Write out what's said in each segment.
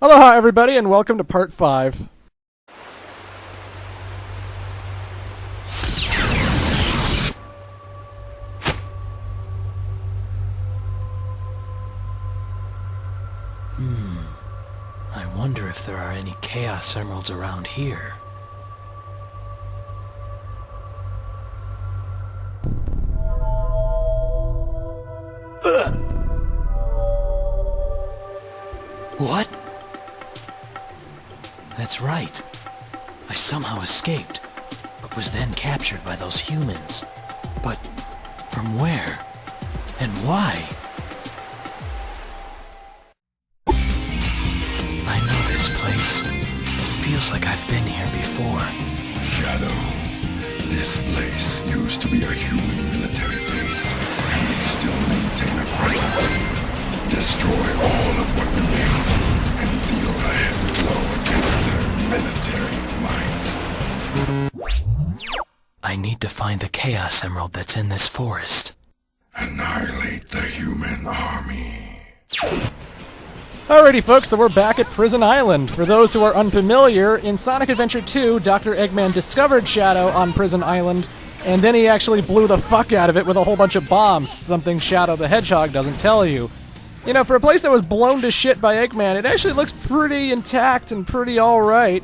Aloha everybody and welcome to part 5. I wonder if there are any Chaos Emeralds around here. What? That's right. I somehow escaped, but was then captured by those humans. But from where? And why? I know this place. It feels like I've been here before. Shadow, this place used to be a human military base, and they still maintain a presence. Destroy all of what remains, and deal a heavy blow against their military might. I need to find the Chaos Emerald that's in this forest. Annihilate the human army. Alrighty folks, so we're back at Prison Island. For those who are unfamiliar, in Sonic Adventure 2, Dr. Eggman discovered Shadow on Prison Island, and then he actually blew the fuck out of it with a whole bunch of bombs, something Shadow the Hedgehog doesn't tell you. You know, for a place that was blown to shit by Eggman, it actually looks pretty intact and pretty alright.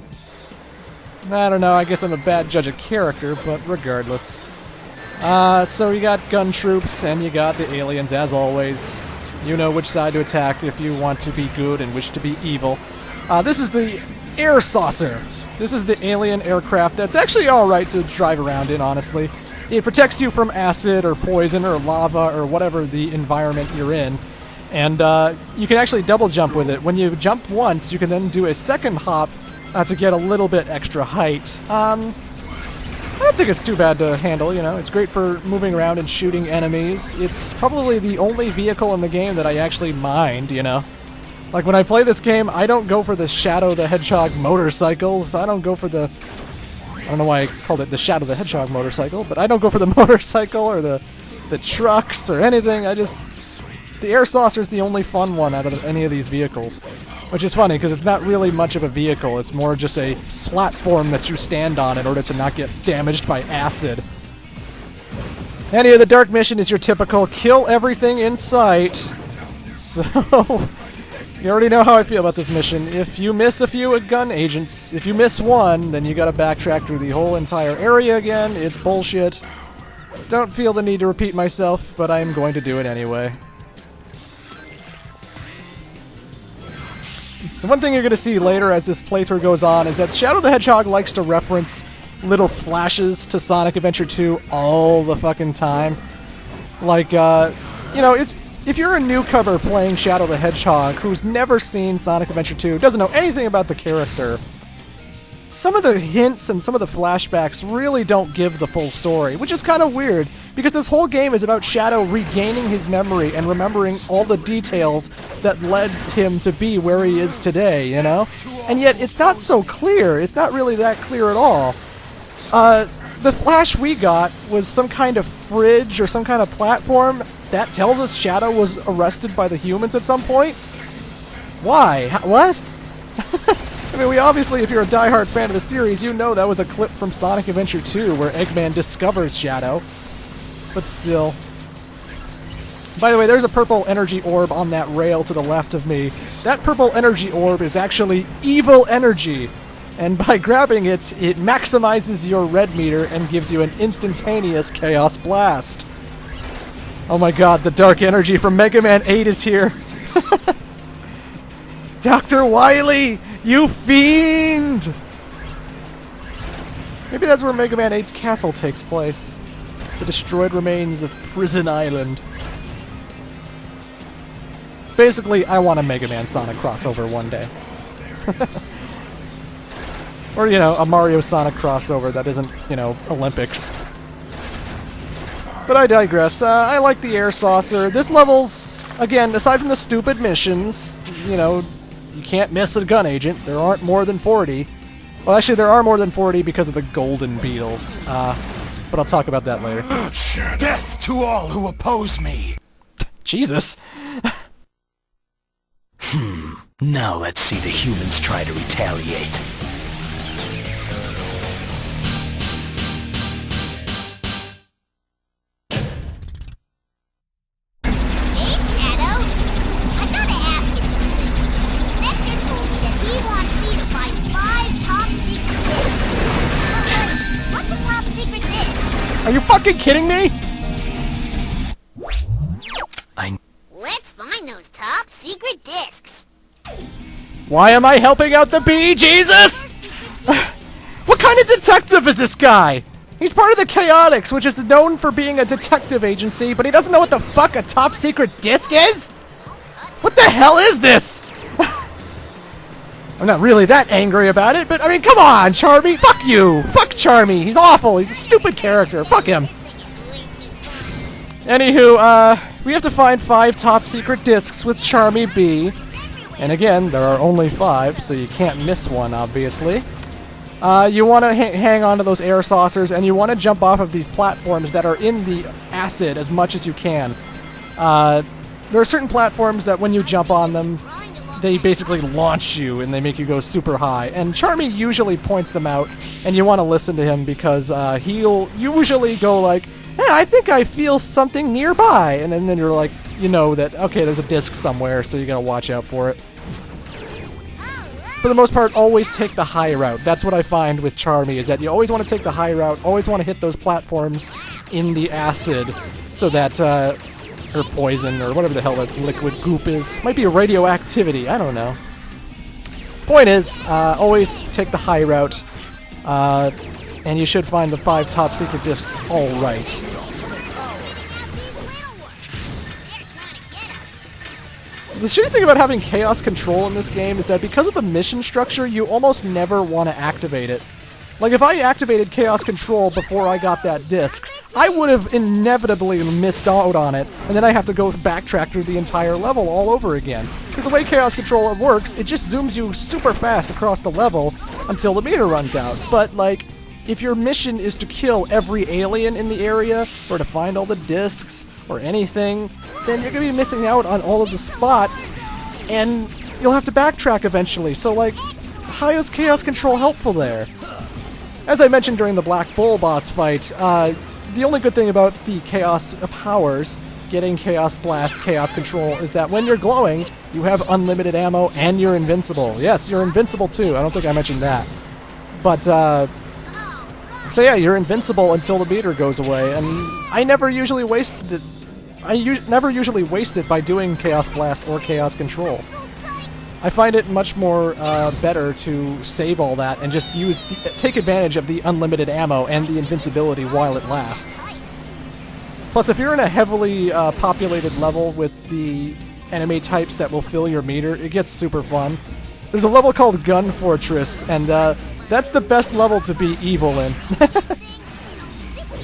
I don't know, I guess I'm a bad judge of character, but regardless. So you got gun troops, and you got the aliens, as always. You know which side to attack if you want to be good and wish to be evil. This is the air saucer. This is the alien aircraft that's actually alright to drive around in, honestly. It protects you from acid or poison or lava or whatever the environment you're in. And you can actually double jump with it. When you jump once, you can then do a second hop to get a little bit extra height. I don't think it's too bad to handle, you know. It's great for moving around and shooting enemies. It's probably the only vehicle in the game that I actually mind, you know. Like, when I play this game, I don't go for the Shadow the Hedgehog motorcycles. I don't go for the... I don't know why I called it the Shadow the Hedgehog motorcycle, but I don't go for the motorcycle or the trucks or anything. The air saucer is the only fun one out of any of these vehicles. Which is funny, because it's not really much of a vehicle. It's more just a platform that you stand on in order to not get damaged by acid. Anyway, the dark mission is your typical kill everything in sight. So, you already know how I feel about this mission. If you miss a few gun agents, if you miss one, then you gotta backtrack through the whole entire area again. It's bullshit. Don't feel the need to repeat myself, but I'm going to do it anyway. The one thing you're going to see later as this playthrough goes on is that Shadow the Hedgehog likes to reference little flashes to Sonic Adventure 2 all the fucking time. Like, you know, if you're a newcomer playing Shadow the Hedgehog who's never seen Sonic Adventure 2, doesn't know anything about the character, some of the hints and some of the flashbacks really don't give the full story, which is kind of weird, because this whole game is about Shadow regaining his memory and remembering all the details that led him to be where he is today, you know? And yet, it's not so clear. It's not really that clear at all. The flash we got was some kind of fridge or some kind of platform. That tells us Shadow was arrested by the humans at some point? Why? What? I mean, we obviously, if you're a diehard fan of the series, you know that was a clip from Sonic Adventure 2 where Eggman discovers Shadow. But still. By the way, there's a purple energy orb on that rail to the left of me. That purple energy orb is actually evil energy. And by grabbing it, it maximizes your red meter and gives you an instantaneous Chaos Blast. Oh my god, the dark energy from Mega Man 8 is here. Dr. Wily, you fiend! Maybe that's where Mega Man 8's castle takes place. The destroyed remains of Prison Island. Basically, I want a Mega Man Sonic crossover one day. Or, you know, a Mario Sonic crossover that isn't, you know, Olympics. But I digress. I like the air saucer. This level's, again, aside from the stupid missions, you know, you can't miss a gun agent. There aren't more than 40. Well, actually, there are more than 40 because of the Golden Beetles. But I'll talk about that later. Death to all who oppose me! Jesus. Now let's see the humans try to retaliate. Hey, Shadow. I gotta ask you something. Vector told me that he wants me to find 5 top-secret discs. But what's a top-secret disc? Are you fucking kidding me? Let's find those top-secret discs. Why am I helping out the bee, Jesus? What kind of detective is this guy? He's part of the Chaotix, which is known for being a detective agency, but he doesn't know what the fuck a top-secret disc is? What the hell is this? I'm not really that angry about it, but I mean, come on, Charmy. Fuck you. Fuck Charmy. He's awful. He's a stupid character. Fuck him. Anywho, we have to find 5 top-secret discs with Charmy B. And again, there are only 5, so you can't miss one, obviously. You want to hang on to those air saucers, and you want to jump off of these platforms that are in the acid as much as you can. There are certain platforms that when you jump on them, they basically launch you, and they make you go super high. And Charmy usually points them out, and you want to listen to him because he'll usually go like, hey, I think I feel something nearby. And then you're like, you know that, okay, there's a disc somewhere, so you gotta watch out for it. For the most part, always take the high route. That's what I find with Charmy, is that you always want to take the high route, always want to hit those platforms in the acid, so that, or poison, or whatever the hell that liquid goop is. Might be radioactivity, I don't know. Point is, always take the high route, and you should find the 5 top secret discs alright. The shitty thing about having chaos control in this game is that because of the mission structure, you almost never want to activate it. Like, if I activated chaos control before I got that disc, I would have inevitably missed out on it, and then I have to go backtrack through the entire level all over again. Because the way chaos control works, it just zooms you super fast across the level until the meter runs out. But, like, if your mission is to kill every alien in the area, or to find all the discs, or anything, then you're going to be missing out on all of the spots, and you'll have to backtrack eventually. So, like, how is Chaos Control helpful there? As I mentioned during the Black Bull boss fight, the only good thing about the Chaos powers, getting Chaos Blast, Chaos Control, is that when you're glowing, you have unlimited ammo and you're invincible. Yes, you're invincible too. I don't think I mentioned that. But, so yeah, you're invincible until the meter goes away, and I never usually waste it. Never usually waste it by doing Chaos Blast or Chaos Control. I find it much more better to save all that and just take advantage of the unlimited ammo and the invincibility while it lasts. Plus, if you're in a heavily populated level with the enemy types that will fill your meter, it gets super fun. There's a level called Gun Fortress, and that's the best level to be evil in.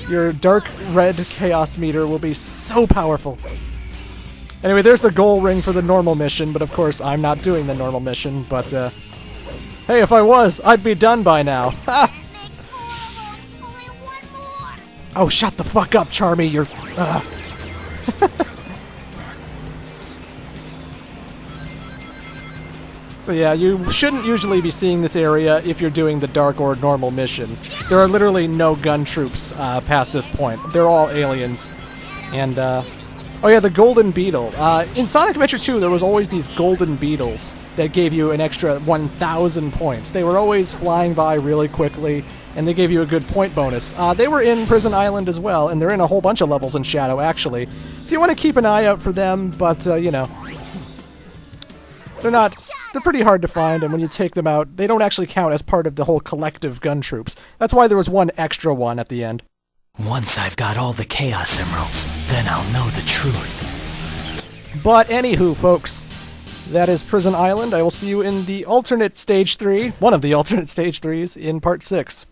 Your dark red chaos meter will be so powerful. Anyway, there's the goal ring for the normal mission, but of course I'm not doing the normal mission, but hey, if I was, I'd be done by now. Ha! Oh, shut the fuck up, Charmy, you're... So yeah, you shouldn't usually be seeing this area if you're doing the dark or normal mission. There are literally no gun troops past this point. They're all aliens. And, oh yeah, the Golden Beetle. In Sonic Adventure 2, there was always these Golden Beetles that gave you an extra 1,000 points. They were always flying by really quickly, and they gave you a good point bonus. They were in Prison Island as well, and they're in a whole bunch of levels in Shadow, actually. So you want to keep an eye out for them, but, you know... They're pretty hard to find, and when you take them out, they don't actually count as part of the whole collective gun troops. That's why there was one extra one at the end. Once I've got all the Chaos Emeralds, then I'll know the truth. But anywho, folks, that is Prison Island. I will see you in the alternate Stage 3, one of the alternate Stage 3s, in Part 6.